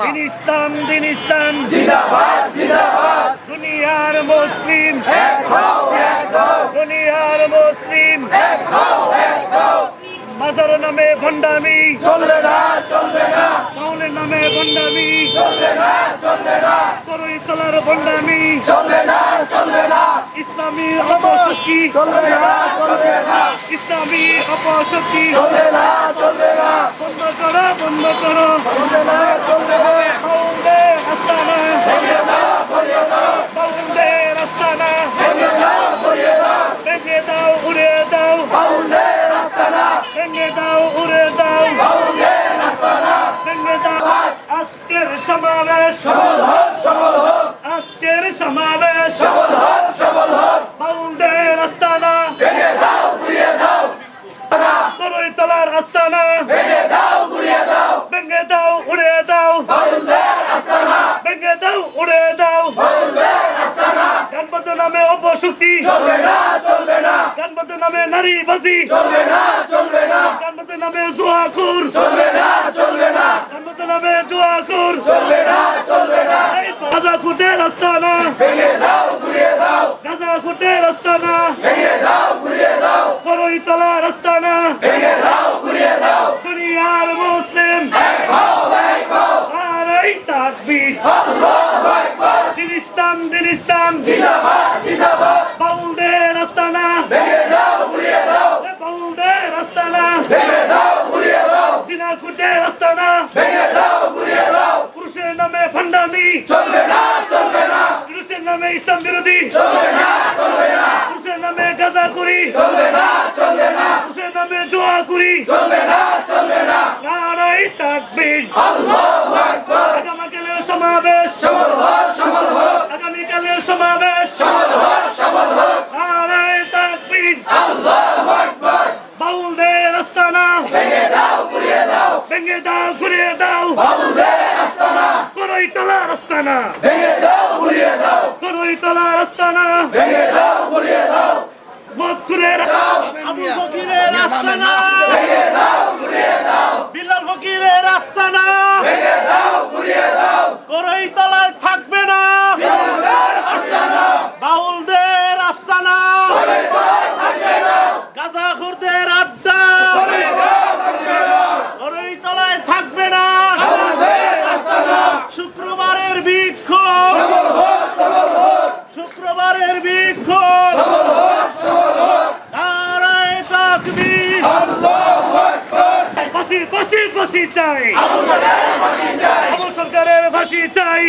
দিন ইসলাম জিন্দাবাদ জিন্দাবাদ দুনিয়ার মুসলিম এক হও দুনিয়ার মুসলিম এক হও মাজার নামে ভণ্ডামি চলবে না মাওলের নামে ভণ্ডামি চলবে না করই তলার ভণ্ডামি চলবে না ইসলামী অপশক্তি চলবে না ইসলামী অপশক্তি চলবে না বন্ধ করো চলবে না বাউলদে আস্তানা বাউলদে আস্তানা ভেঙে দাও উড়ে দাও বাউলদের আস্তানা ভেঙে দাও উড়ে দাও বাউলদের আস্তানা ভেঙে দাও আজকের সমাবেশ সফল হোক আজকের সমাবেশ সফল হোক বাউলদের আস্তানা ভেঙে দাও ঘুরিয়ে দাও করই তলার আস্তানা ভেঙে দাও ঘুরিয়ে দাও ভেঙে দাও উড়ে দাও বাউলদের আস্তানা ভেঙে দাও উড়ে দাও বাউলদের আস্তানা গানবদ্ধ নামে অপশক্তি চলবে না গানবদ্ধ নামে নারীবাজি চলবে না গানবদ্ধ নামে জুয়াখুর চলবে না গানবদ্ধ নামে জুয়াখুর চলবে না এই গাজা খুঁটের আস্তানা ভেঙে দাও ঘুরিয়ে দাও গাজা খুঁটের আস্তানা ভেঙে দাও ঘুরিয়ে দাও করই তলার আস্তানা ভেঙে দাও ঘুরিয়ে দাও দুনিয়ার মুসলিম এক হও নারাই তাকবীর আল্লাহু আকবার দিন ইসলাম জিন্দাবাদ বাউলদের আস্তানা ভেঙে দাও ঘুরিয়ে দাও বাউলদের আস্তানা ভেঙে দাও ঘুরিয়ে দাও জিনা খুঁটের আস্তানা ভেঙে দাও ঘুরিয়ে দাও পুরুষের নামে ভণ্ডামি চলবে না পুরুষের নামে ইসলাম বিরোধী চলবে না পুরুষের নামে গাঁজাখুরি চলবে না পুরুষের নামে জুয়াখুরি চলবে না নারাই তাকবীর আল্লাহু আকবার আগামীকালের সমাবেশ সফল হোক আগামীকালের সমাবেশ সফল হোক নারাই তাকবীর আল্লাহু আকবার বাউলদের আস্তানা ভেঙে দাও ঘুরিয়ে দাও ভেঙে দাও ঘুরিয়ে দাও বাউলদের আস্তানা করই তলার আস্তানা ভেঙে দাও ঘুরিয়ে দাও করই তলার আস্তানা ভেঙে দাও ঘুরিয়ে দাও মত করে আবুল ফকিরের আস্তানা ভেঙে দাও ঘুরিয়ে দাও বিলাল ফকিরের আস্তানা ভেঙে দাও ঘুরিয়ে দাও করই তলায় থাকবে না বাউলদের আস্তানা বাউলদের আস্তানা থাকবে না গাঁজাখোরদের আড্ডা করই তলায় থাকবে না বাউলদের আস্তানা শুক্রবারের বিক্ষোভ সফল হোক শুক্রবারের বিক্ষোভ সফল হোক নারায়ে তাকবীর আল্লাহু আকবার ফাঁসি চাই আবুল সরকারের ফাঁসি চাই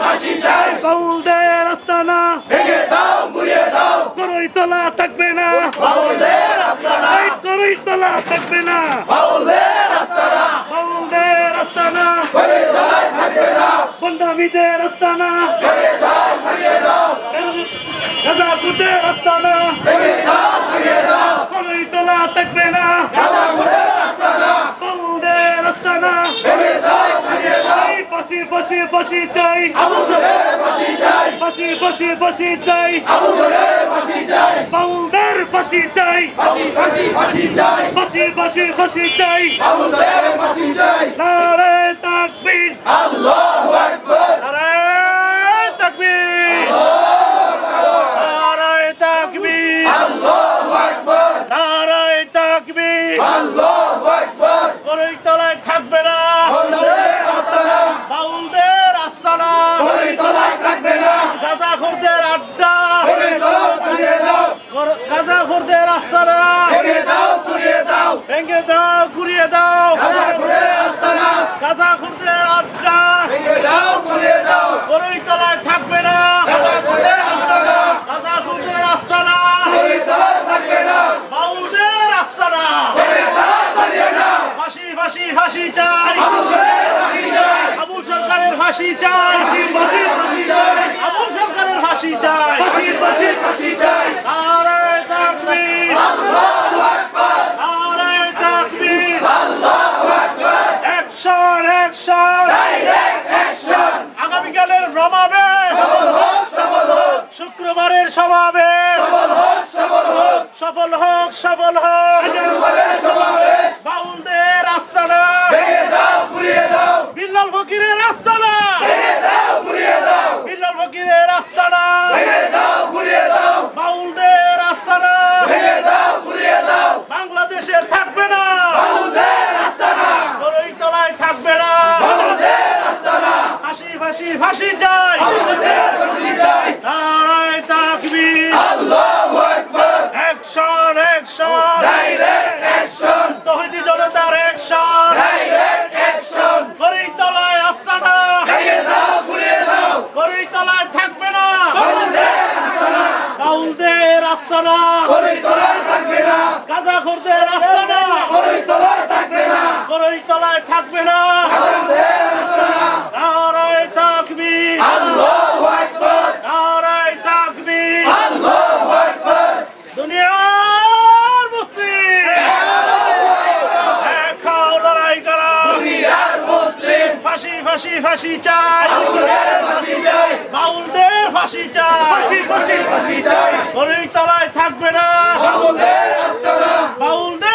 ফাঁসি চাই বাউলদের আস্তানা ভেঙে দাও ঘুরিয়ে দাও করই তলা থাকবে না বাউলদের আস্তানা এই করই তলা থাকবে না বাউলদের আস্তানা বাউলদের আস্তানা ঘুরিয়ে দাও থাকবে না বন্ডামীদের আস্তানা ভেঙে দাও ঘুরিয়ে দাও গাজাখুরদের আস্তানা ভেঙে দাও ঘুরিয়ে দাও করই তলা থাকবে না গাজাখোরের আস্তানা বাউলদের আস্তানা ভেঙে দাও ঘুরিয়ে দাও এই ফাঁসি চাই আবুলের ফাঁসি চাই ফাঁসি চাই ফাঁসি চাই বাউলদের ফাঁসি চাই ফাঁসি চাই ফাঁসি চাই আবুলের ফাঁসি চাই নারায়ে তাকবীর আল্লাহু আকবার নারায়ে তাকবীর নারায়ে তাকবীর আল্লাহু আকবার নারায়ে তাকবীর আল্লাহু আকবার করই তলায় থাকবে না বাউলদের আস্তানা বাউলদের আস্তানা ঘুরিয়ে তলায় থাকবে না গাঁজাখোরদের আড্ডা ভেঙে দাও ঘুরিয়ে দাও গাঁজাখোরদের আস্তানা ভেঙে দাও ঘুরিয়ে দাও ভেঙে দাও ঘুরিয়ে দাও গাজাখোরের আস্তানা গাঁজাখোরদের আড্ডা ভেঙে দাও ঘুরিয়ে দাও করই তলায় থাকবে না গাজাখোরের আস্তানা গাঁজাখোরদের আস্তানা ঘুরিয়ে তলায় থাকবে না বাউলদের আস্তানা ভেঙে দাও ঘুরিয়ে দাও ফাঁসি চাই আবুলের ফাঁসি চাই আবুল সরকারের ফাঁসি চাই ফাঁসি চাই আবুল সরকারের ফাঁসি চাই ফাঁসি চাই নারায়ে তাকবীর আল্লাহু আকবার নারায়ে তাকবীর আল্লাহু আকবার অ্যাকশন ডাইরেক্ট অ্যাকশন আগামীকালের সমাবেশ সফল হোক শুক্রবারের সমাবেশ সফল হোক সমাবেশ বাউলদের আস্তানা ভেঙে দাও ঘুরিয়ে দাও বিলাল ফকিরের ফাঁসি চাই ফাঁসি চাই নারায়ে তাকবীর আল্লাহু আকবার অ্যাকশন অ্যাকশন ডাইরেক্ট অ্যাকশন তৌহিদি জনতার অ্যাকশন ডাইরেক্ট অ্যাকশন করিতলায় আস্তানা ভেঙে দাও ঘুরিয়ে দাও করিতলায় থাকবে না বাউলদের আস্তানা বাউলদের আস্তানা করিতলায় থাকবে না গাঁজাখোরদের আস্তানা করিতলায় থাকবে না করিতলায় থাকবে না বাউলদের আস্তানা নারায়ে তাকবীর আল্লাহু আকবার নারায়ে তাকবীর আল্লাহু আকবার দুনিয়ার মুসলিম এক হও লড়াই করো দুনিয়ার মুসলিম ফাঁসি ফাঁসি ফাঁসি চাই বাউলদের ফাঁসি চাই বাউলদের ফাঁসি চাই ফাঁসি ফাঁসি ফাঁসি চাই করিতলায় থাকবে না বাউলদের আস্তানা বাউলদের